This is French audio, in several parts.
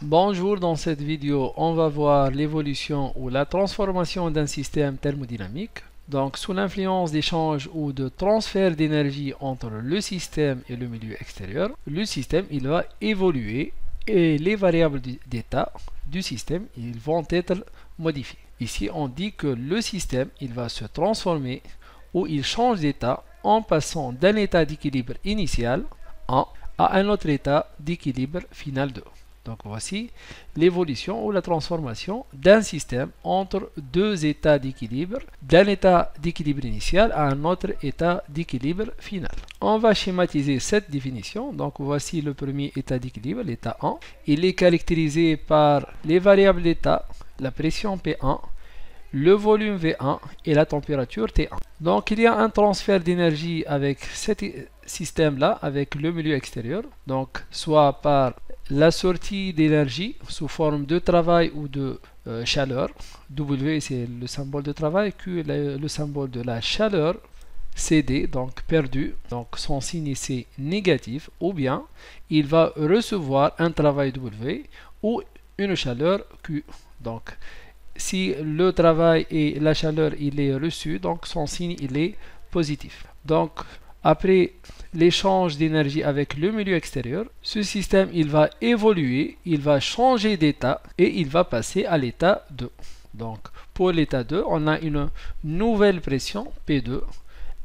Bonjour, dans cette vidéo, on va voir l'évolution ou la transformation d'un système thermodynamique. Donc, sous l'influence d'échange ou de transfert d'énergie entre le système et le milieu extérieur, le système il va évoluer et les variables d'état du système ils vont être modifiées. Ici, on dit que le système il va se transformer ou il change d'état en passant d'un état d'équilibre initial 1 à un autre état d'équilibre final 2. Donc voici l'évolution ou la transformation d'un système entre deux états d'équilibre, d'un état d'équilibre initial à un autre état d'équilibre final. On va schématiser cette définition. Donc voici le premier état d'équilibre, l'état 1. Il est caractérisé par les variables d'état, la pression P1, le volume V1 et la température T1. Donc il y a un transfert d'énergie avec cet système-là, avec le milieu extérieur, donc soit par la sortie d'énergie sous forme de travail ou de chaleur. W c'est le symbole de travail, Q est le symbole de la chaleur, CD donc perdu, donc son signe c'est négatif, ou bien il va recevoir un travail W ou une chaleur Q. Donc si le travail et la chaleur il est reçu, donc son signe il est positif. Donc après l'échange d'énergie avec le milieu extérieur, ce système il va évoluer, il va changer d'état et il va passer à l'état 2. Donc pour l'état 2, on a une nouvelle pression P2,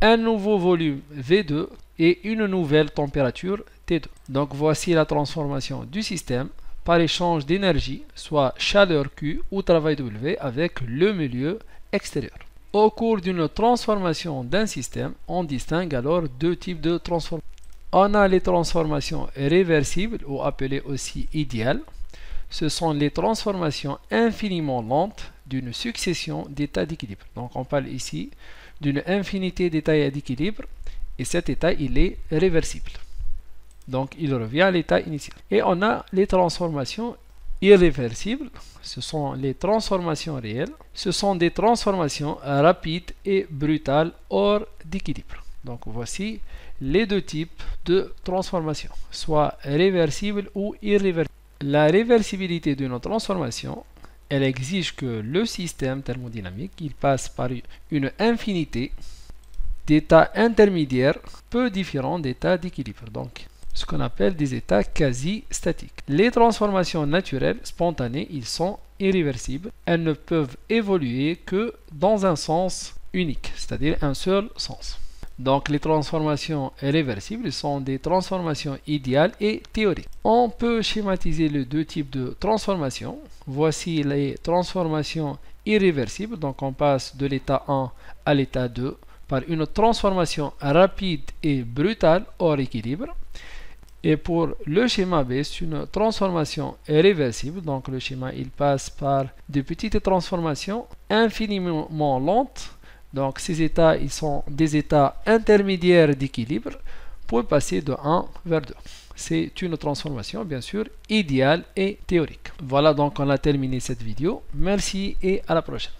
un nouveau volume V2 et une nouvelle température T2. Donc voici la transformation du système par échange d'énergie, soit chaleur Q ou travail W avec le milieu extérieur. Au cours d'une transformation d'un système, on distingue alors deux types de transformations. On a les transformations réversibles ou appelées aussi idéales. Ce sont les transformations infiniment lentes d'une succession d'états d'équilibre. Donc on parle ici d'une infinité d'états d'équilibre et cet état il est réversible. Donc il revient à l'état initial. Et on a les transformations irréversibles, ce sont les transformations réelles, ce sont des transformations rapides et brutales hors d'équilibre. Donc voici les deux types de transformations, soit réversibles ou irréversibles. La réversibilité d'une transformation, elle exige que le système thermodynamique il passe par une infinité d'états intermédiaires peu différents d'états d'équilibre. Donc ce qu'on appelle des états quasi statiques. Les transformations naturelles, spontanées, ils sont irréversibles. Elles ne peuvent évoluer que dans un sens unique, c'est-à-dire un seul sens. Donc les transformations réversibles sont des transformations idéales et théoriques. On peut schématiser les deux types de transformations. Voici les transformations irréversibles. Donc on passe de l'état 1 à l'état 2 par une transformation rapide et brutale hors équilibre. Et pour le schéma B, c'est une transformation réversible. Donc le schéma il passe par de petites transformations infiniment lentes. Donc ces états ils sont des états intermédiaires d'équilibre pour passer de 1 vers 2. C'est une transformation bien sûr idéale et théorique. Voilà donc on a terminé cette vidéo. Merci et à la prochaine.